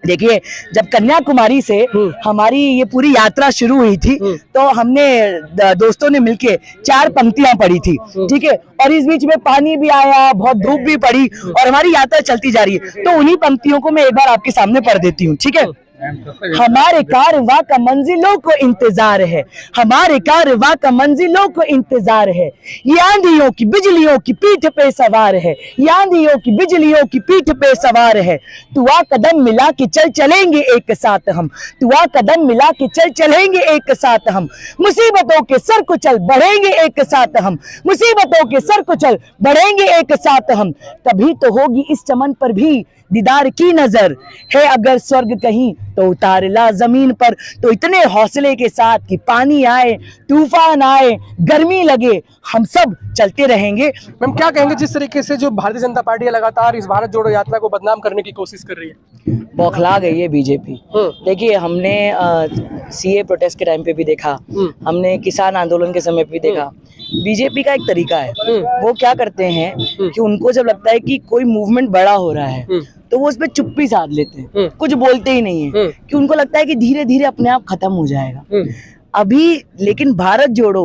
देखिए, जब कन्याकुमारी से हमारी ये पूरी यात्रा शुरू हुई थी तो हमने दोस्तों ने मिलके 4 पंक्तियां पढ़ी थी, ठीक है। और इस बीच में पानी भी आया, बहुत धूप भी पड़ी और हमारी यात्रा चलती जा रही है। तो उन्हीं पंक्तियों को मैं एक बार आपके सामने पढ़ देती हूँ, ठीक है। हमारे कारवां का मंजिलों को इंतजार है, हमारे कारवां का मंजिलों को इंतजार है। ये आंधियों की बिजलियों की पीठ पे सवार है, ये आंधियों की बिजलियों की पीठ पे सवार है। तू आ कदम मिला के चल चलेंगे एक साथ हम, तू आ कदम मिला के चल चलेंगे एक साथ हम। मुसीबतों के सर को चल बढ़ेंगे एक साथ हम, मुसीबतों के सर को चल बढ़ेंगे एक साथ हम। कभी तो होगी इस चमन पर भी दीदार की नजर है, अगर स्वर्ग कहीं तो उतार ला जमीन पर। तो इतने हौसले के साथ कि पानी आए, तूफान आए, गर्मी लगे, हम सब चलते रहेंगे। मैम क्या कहेंगे जिस तरीके से जो भारतीय जनता पार्टी है लगातार इस भारत जोड़ो यात्रा को बदनाम करने की कोशिश कर रही है? बौखला गई है बीजेपी। देखिए, हमने सीए प्रोटेस्ट के टाइम पे भी देखा, हमने किसान आंदोलन के समय पे भी देखा। बीजेपी का एक तरीका है, वो क्या करते हैं कि उनको जब लगता है कि कोई मूवमेंट बड़ा हो रहा है तो वो उस पर चुप्पी साध लेते हैं, कुछ बोलते ही नहीं है, कि उनको लगता है कि धीरे धीरे अपने आप खत्म हो जाएगा। अभी लेकिन भारत जोड़ो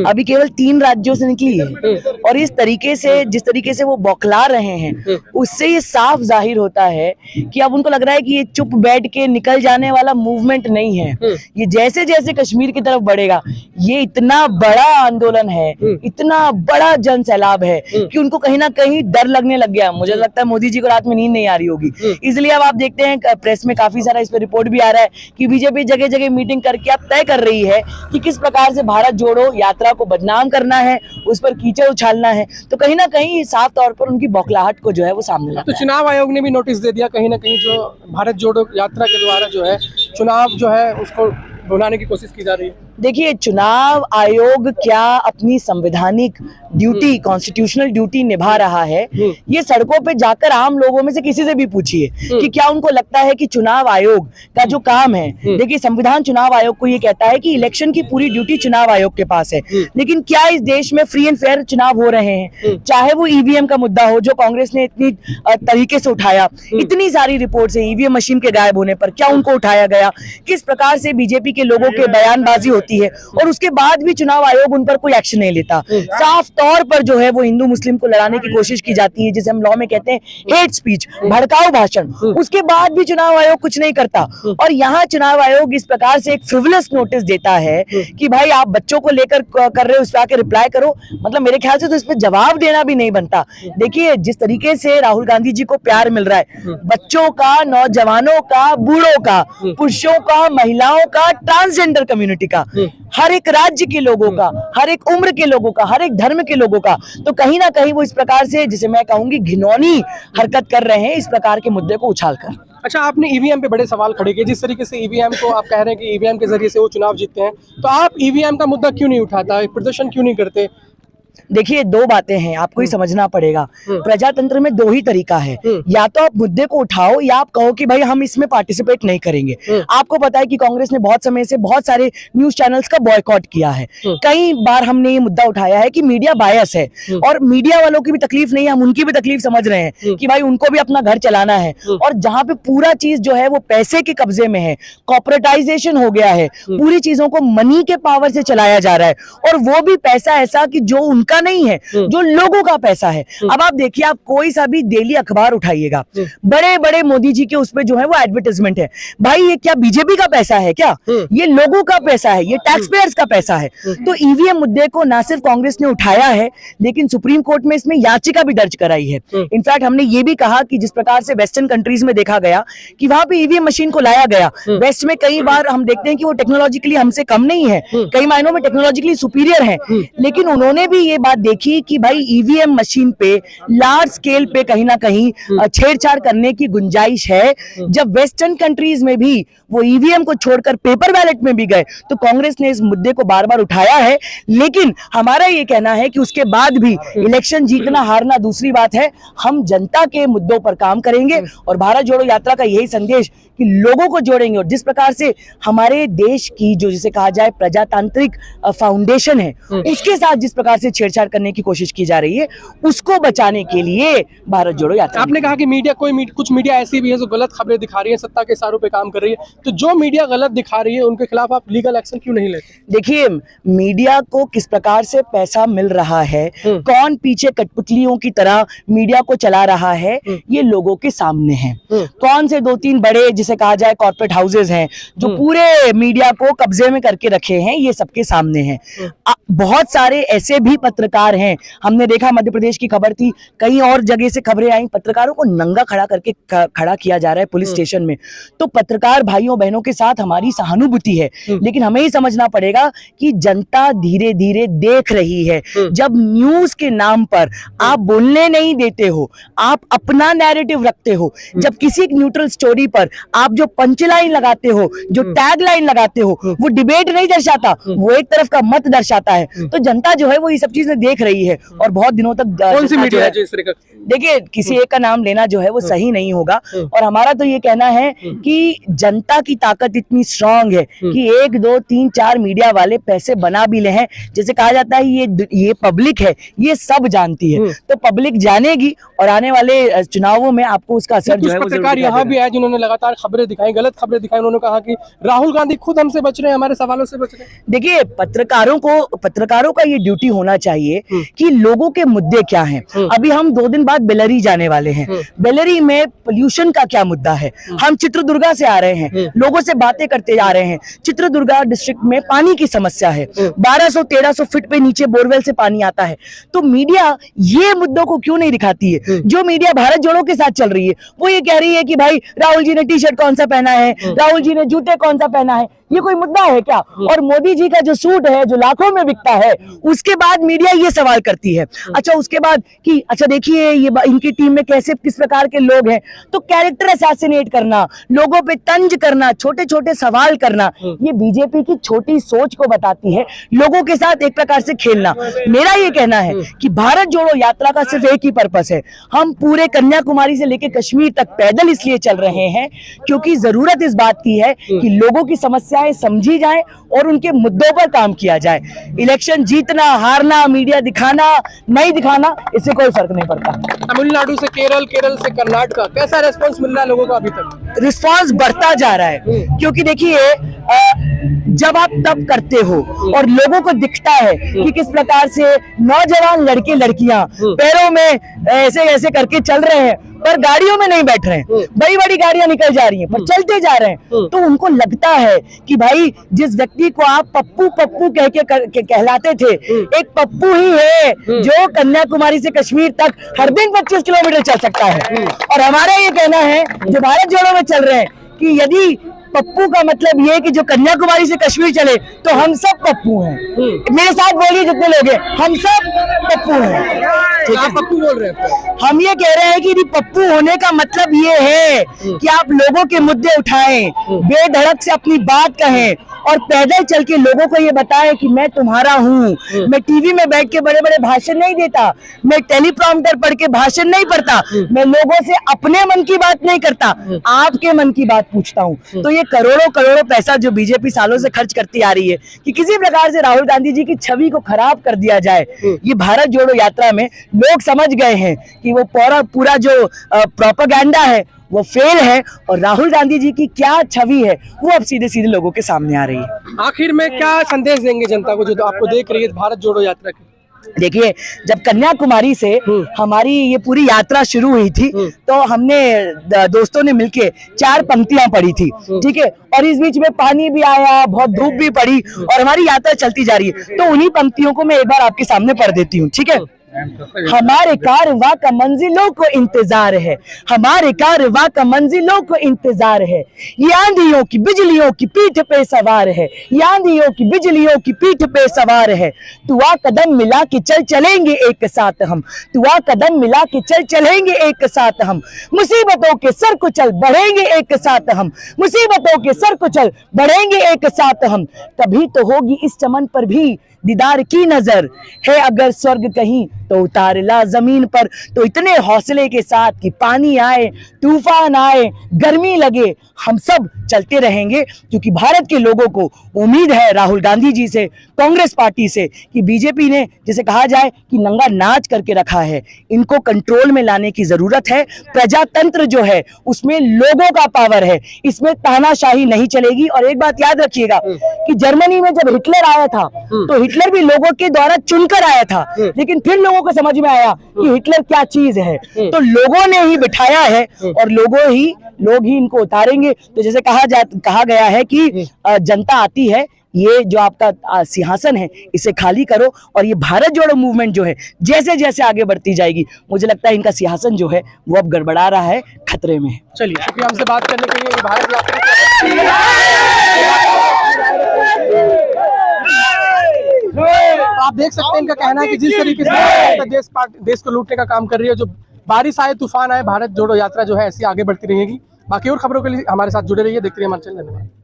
अभी केवल 3 राज्यों से निकली है और इस तरीके से जिस तरीके से वो बौखला रहे हैं उससे ये साफ जाहिर होता है कि अब उनको लग रहा है कि ये चुप बैठ के निकल जाने वाला मूवमेंट नहीं है। ये जैसे जैसे कश्मीर की तरफ बढ़ेगा, ये इतना बड़ा आंदोलन है, इतना बड़ा जन सैलाब है कि उनको कहीं ना कहीं डर लगने लग गया। मुझे लगता है मोदी जी को रात में नींद नहीं आ रही होगी, इसलिए अब आप देखते हैं प्रेस में काफी सारा इस पर रिपोर्ट भी आ रहा है कि बीजेपी जगह जगह मीटिंग करके अब तय कर रही है कि किस प्रकार से भारत जोड़ो यात्रा को बदनाम करना है, उस पर कीचड़ उछालना है। तो कहीं ना कहीं साफ तौर पर उनकी बौखलाहट को जो है वो सामने लाता है। तो चुनाव आयोग ने भी नोटिस दे दिया कहीं ना कहीं, जो भारत जोड़ो यात्रा के द्वारा जो है चुनाव जो है उसको बुलाने की कोशिश की जा रही है। देखिए, चुनाव आयोग क्या अपनी संवैधानिक ड्यूटी, कॉन्स्टिट्यूशनल ड्यूटी निभा रहा है, ये सड़कों पे जाकर आम लोगों में से किसी से भी पूछिए कि क्या उनको लगता है कि चुनाव आयोग का जो काम है। देखिए, संविधान चुनाव आयोग को ये कहता है कि इलेक्शन की पूरी ड्यूटी चुनाव आयोग के पास है, लेकिन क्या इस देश में फ्री एंड फेयर चुनाव हो रहे हैं? चाहे वो ईवीएम का मुद्दा हो जो कांग्रेस ने इतनी तरीके से उठाया, इतनी सारी रिपोर्ट है ईवीएम मशीन के गायब होने पर, क्या उनको उठाया गया? किस प्रकार से बीजेपी के लोगों के बयानबाजी होती है और उसके बाद भी चुनाव आयोग उन पर कोई एक्शन नहीं लेता। साफ तौर पर जो है वो हिंदू मुस्लिम को लड़ाने की कोशिश की जाती है, जिसे हम लॉ में कहते हैं हेट स्पीच, भड़काऊ भाषण, उसके बाद भी चुनाव आयोग कुछ नहीं करता। और यहाँ चुनाव आयोग इस प्रकार से एक फ्रिवलस नोटिस देता है कि भाई आप बच्चों को लेकर कर रहे हो, उस पर आके रिप्लाई करो। मतलब मेरे ख्याल से तो इस पर जवाब देना भी नहीं बनता। देखिए, जिस तरीके से राहुल गांधी जी को प्यार मिल रहा है, बच्चों का, नौजवानों का, बूढ़ों का, पुरुषों का, महिलाओं का, ट्रांसजेंडर कम्युनिटी का, हर एक राज्य के लोगों का, हर एक उम्र के लोगों का, हर एक धर्म के लोगों का, तो कहीं ना कहीं वो इस प्रकार से, जिसे मैं कहूंगी घिनौनी हरकत कर रहे हैं इस प्रकार के मुद्दे को उछालकर। अच्छा, आपने ईवीएम पे बड़े सवाल खड़े किए। जिस तरीके से ईवीएम को आप कह रहे हैं कि ईवीएम के जरिए से वो चुनाव जीतते हैं, तो आप ईवीएम का मुद्दा क्यों नहीं उठाता, प्रदर्शन क्यों नहीं करते? देखिए, 2 बातें हैं, आपको ही समझना पड़ेगा। प्रजातंत्र में 2 ही तरीका है, या तो आप मुद्दे को उठाओ या आप कहो कि भाई हम इसमें पार्टिसिपेट नहीं करेंगे। आपको पता है कि कांग्रेस ने बहुत समय से बहुत सारे न्यूज चैनल्स का बॉयकॉट किया है। कई बार हमने ये मुद्दा उठाया है कि मीडिया बायस है और मीडिया वालों की भी तकलीफ नहीं है, हम उनकी भी तकलीफ समझ रहे हैं कि भाई उनको भी अपना घर चलाना है। और जहां पे पूरा चीज जो है वो पैसे के कब्जे में है, कॉर्पोरेटाइजेशन हो गया है, पूरी चीजों को मनी के पावर से चलाया जा रहा है, और वो भी पैसा ऐसा कि जो उनका नहीं है, जो लोगों का पैसा है। अब आप देखिए, आप कोई सा भी डेली अखबार उठाइएगा, बड़े बड़े मोदी जी के उस पे जो है वो एडवर्टाइजमेंट है। भाई ये क्या बीजेपी का पैसा है क्या? ये लोगों का पैसा है, ये टैक्स पेयर्स का पैसा है। तो ईवीएम मुद्दे को ना सिर्फ कांग्रेस ने उठाया है, लेकिन सुप्रीम कोर्ट में इसमें याचिका भी दर्ज कराई है। इनफैक्ट हमने ये भी कहा कि जिस प्रकार से वेस्टर्न कंट्रीज में देखा गया कि वहां पे ईवीएम मशीन को लाया गया, वेस्ट में कई बार हम देखते हैं कि वो टेक्नोलॉजिकली हमसे कम नहीं है, कई मायनों में टेक्नोलॉजिकली सुपीरियर है, लेकिन उन्होंने भी ये बात देखी कि भाई ईवीएम मशीन पे लार्ज स्केल पे कहीं ना कहीं छेड़छाड़ करने की गुंजाइश है। जब वेस्टर्न कंट्रीज में भी वो ईवीएम को छोड़कर पेपर बैलेट में भी गए, तो कांग्रेस ने इस मुद्दे को बार बार उठाया है। लेकिन हमारा ये कहना है कि उसके बाद भी इलेक्शन जीतना हारना दूसरी बात है, हम जनता के मुद्दों पर काम करेंगे और भारत जोड़ो यात्रा का यही संदेश कि लोगों को जोड़ेंगे। और जिस प्रकार से हमारे देश की जो जिसे कहा जाए प्रजातांत्रिक फाउंडेशन है, उसके साथ जिस प्रकार से छेड़छाड़ करने की कोशिश की जा रही है, उसको बचाने के लिए भारत जोड़ो यात्रा। आपने कहा कि मीडिया कुछ मीडिया ऐसी भी है जो गलत खबरें दिखा रही है, सत्ता के इशारों पे काम कर रही है, तो जो मीडिया गलत दिखा रही है उनके खिलाफ आप लीगल एक्शन क्यों नहीं लेते? देखिए, मीडिया को किस प्रकार से पैसा मिल रहा है, कौन पीछे कठपुतलियों की तरह मीडिया को चला रहा है, ये लोगों के सामने है। कौन से 2-3 बड़े जिसे कहा जाए कॉर्पोरेट हाउसेज हैं जो पूरे मीडिया को कब्जे में करके रखे हैं, ये सबके सामने है। बहुत सारे ऐसे भी पत्रकार हैं, हमने देखा मध्य प्रदेश की खबर थी, कई और जगह से खबरें आई, पत्रकारों को नंगा खड़ा किया जा रहा है पुलिस स्टेशन में। तो पत्रकार भाइयों बहनों के साथ हमारी सहानुभूति है, लेकिन हमें ही समझना पड़ेगा कि जनता धीरे धीरे देख रही है। जब न्यूज के नाम पर आप बोलने नहीं देते हो, आप अपना नैरेटिव रखते हो, जब किसी न्यूट्रल स्टोरी पर आप जो पंचलाइन लगाते हो, जो टैग लाइन लगाते हो, वो डिबेट नहीं दर्शाता, वो एक तरफ का मत दर्शाता है। तो जनता जो है वो ये सब चीजें देख रही है और बहुत दिनों तक कौन सी मीडिया है जो इस तरह का? देखिए, किसी एक का नाम लेना जो है वो सही नहीं होगा, और हमारा तो ये कहना है कि जनता की ताकत इतनी स्ट्रांग है कि 1, 2, 3, 4 मीडिया वाले पैसे बना भी ले हैं। जैसे कहा जाता है ये पब्लिक है, ये सब जानती है, तो पब्लिक जानेगी और आने वाले चुनावों में आपको उसका असर जो है वो पत्रकार यहाँ भी है जिन्होंने लगातार खबरें दिखाई, गलत खबरें दिखाई। उन्होंने कहा कि राहुल गांधी खुद हमसे बच रहे हैं, हमारे सवालों से बच रहे हैं। देखिए, पत्रकारों का ये ड्यूटी होना चाहिए कि लोगों के मुद्दे क्या हैं। अभी हम 2 दिन बाद बेलरी जाने वाले हैं, बेलरी में पोल्यूशन का क्या मुद्दा है। हम चित्रदुर्गा से आ रहे हैं, लोगों से बातें करते जा रहे हैं। चित्रदुर्गा डिस्ट्रिक्ट में पानी की समस्या है, 1200-1300 फीट पे नीचे बोरवेल से पानी आता है। तो मीडिया ये मुद्दों को क्यों नहीं दिखाती है? जो मीडिया भारत जोड़ो के साथ चल रही है वो ये कह रही है कि भाई राहुल जी ने टी-शर्ट कौन सा पहना है, राहुल जी ने जूते कौन सा पहना है, ये कोई मुद्दा है क्या? और मोदी जी का जो सूट है जो लाखों में बिकता है, उसके बाद मीडिया ये सवाल करती है। अच्छा, उसके बाद कि अच्छा देखिए ये इनकी टीम में किस प्रकार के लोग हैं। तो कैरेक्टर असैसिनेट करना, लोगों पे तंज करना, छोटे छोटे सवाल करना, ये बीजेपी की छोटी सोच को बताती है, लोगों के साथ एक प्रकार से खेलना। मेरा ये कहना है कि भारत जोड़ो यात्रा का सिर्फ एक ही पर्पस है, हम पूरे कन्याकुमारी से लेकर कश्मीर तक पैदल इसलिए चल रहे हैं क्योंकि जरूरत इस बात की है कि लोगों की समस्याएं समझी जाए और उनके मुद्दों पर काम किया जाए। इलेक्शन जीतना हारना, मीडिया दिखाना नहीं दिखाना, इससे कोई फर्क नहीं पड़ता। तमिलनाडु से केरल, केरल से कर्नाटक, कैसा रेस्पॉन्स मिल रहा है लोगों को अभी तक? रिस्पांस बढ़ता जा रहा है, क्योंकि देखिए जब आप तब करते हो और लोगों को दिखता है कि किस प्रकार से नौजवान लड़के लड़कियां पैरों में ऐसे ऐसे करके चल रहे हैं पर गाड़ियों में नहीं बैठ रहे हैं, बड़ी बड़ी गाड़ियां निकल जा रही हैं पर चलते जा रहे हैं, तो उनको लगता है कि भाई जिस व्यक्ति को आप पप्पू पप्पू कह के कहलाते थे, एक पप्पू ही है जो कन्याकुमारी से कश्मीर तक हर दिन 25 किलोमीटर चल सकता है। और हमारा ये कहना है जो भारत जोड़ो में चल रहे हैं कि यदि पप्पू का मतलब ये कि जो कन्याकुमारी से कश्मीर चले तो हम सब पप्पू हैं। मेरे साथ बोलिए जितने लोग हैं, हम सब पप्पू हैं। आप पप्पू बोल रहे हैं? हम ये कह रहे हैं कि पप्पू होने का मतलब ये है कि आप लोगों के मुद्दे उठाएं, बेधड़क से अपनी बात कहें और पैदल चल के लोगों को ये बताएं कि मैं तुम्हारा हूँ। मैं टीवी में बैठ के बड़े बड़े भाषण नहीं देता, मैं टेलीप्रॉम्प्टर पढ़ के भाषण नहीं पढ़ता, मैं लोगों से अपने मन की बात नहीं करता, आपके मन की बात पूछता हूँ। तो ये करोड़ों करोड़ों पैसा जो बीजेपी सालों से खर्च करती आ रही है कि किसी प्रकार से राहुल गांधी जी की छवि को खराब कर दिया जाए, ये भारत जोड़ो यात्रा में लोग समझ गए हैं कि वो पूरा जो प्रोपेगेंडा है वो फेल है और राहुल गांधी जी की क्या छवि है वो अब सीधे सीधे लोगों के सामने आ रही है। आखिर में क्या संदेश देंगे जनता को जो आपको देख रही है भारत जोड़ो यात्रा की? देखिए, जब कन्याकुमारी से हमारी ये पूरी यात्रा शुरू हुई थी तो हमने दोस्तों ने मिलके 4 पंक्तियां पढ़ी थी, ठीक है, और इस बीच में पानी भी आया, बहुत धूप भी पड़ी और हमारी यात्रा चलती जा रही है। तो उन्हीं पंक्तियों को मैं एक बार आपके सामने पढ़ देती हूँ, ठीक है। हमारे कारवां का मंजिलों को इंतजार है, हमारे कारवां का मंजिलों को इंतजार है, ये आंधियों की बिजलियों की पीठ पे सवार है, ये आंधियों की बिजलियों की पीठ पे सवार है। तू आ कदम मिला के चल चलेंगे एक साथ हम, तू आ कदम मिला के चल चलेंगे एक साथ हम, मुसीबतों के सर को चल बढ़ेंगे एक साथ हम, मुसीबतों के सर को चल बढ़ेंगे एक साथ हम। तभी तो होगी इस चमन पर भी दीदार की नजर है, अगर स्वर्ग कहीं तो उतार ला जमीन पर। तो इतने हौसले के साथ कि पानी आए, तूफान आए, गर्मी लगे, हम सब चलते रहेंगे, क्योंकि भारत के लोगों को उम्मीद है राहुल गांधी जी से, कांग्रेस पार्टी से, कि बीजेपी ने जिसे कहा जाए कि नंगा नाच करके रखा है, इनको कंट्रोल में लाने की जरूरत है। प्रजातंत्र जो है उसमें लोगों का पावर है, इसमें तानाशाही नहीं चलेगी। और एक बात याद रखिएगा कि जर्मनी में जब हिटलर आया था तो हिटलर भी लोगों के द्वारा चुनकर आया था, लेकिन फिर लोगों को समझ में आया कि हिटलर क्या चीज है, तो लोगों ने ही बिठाया है और लोग ही इनको उतारेंगे। तो जैसे कहा गया है कि जनता आती है, ये जो आपका सिंहासन है इसे खाली करो। और ये भारत जोड़ो मूवमेंट जो है जैसे जैसे आगे बढ़ती जाएगी, मुझे लगता है इनका सिंहासन जो है वो अब गड़बड़ा रहा है, खतरे में है। चलिए, शुक्रिया हमसे बात करने के लिए। भारत यात्रा आप देख सकते हैं, इनका कहना है कि जिस तरीके से देश को लूटने का काम कर रही है, जो बारिश आए, तूफान आए, भारत जोड़ो यात्रा जो है ऐसी आगे बढ़ती रहेगी। बाकी और खबरों के लिए हमारे साथ जुड़े रहिए, देखते रहिए हमारे चैनल। धन्यवाद।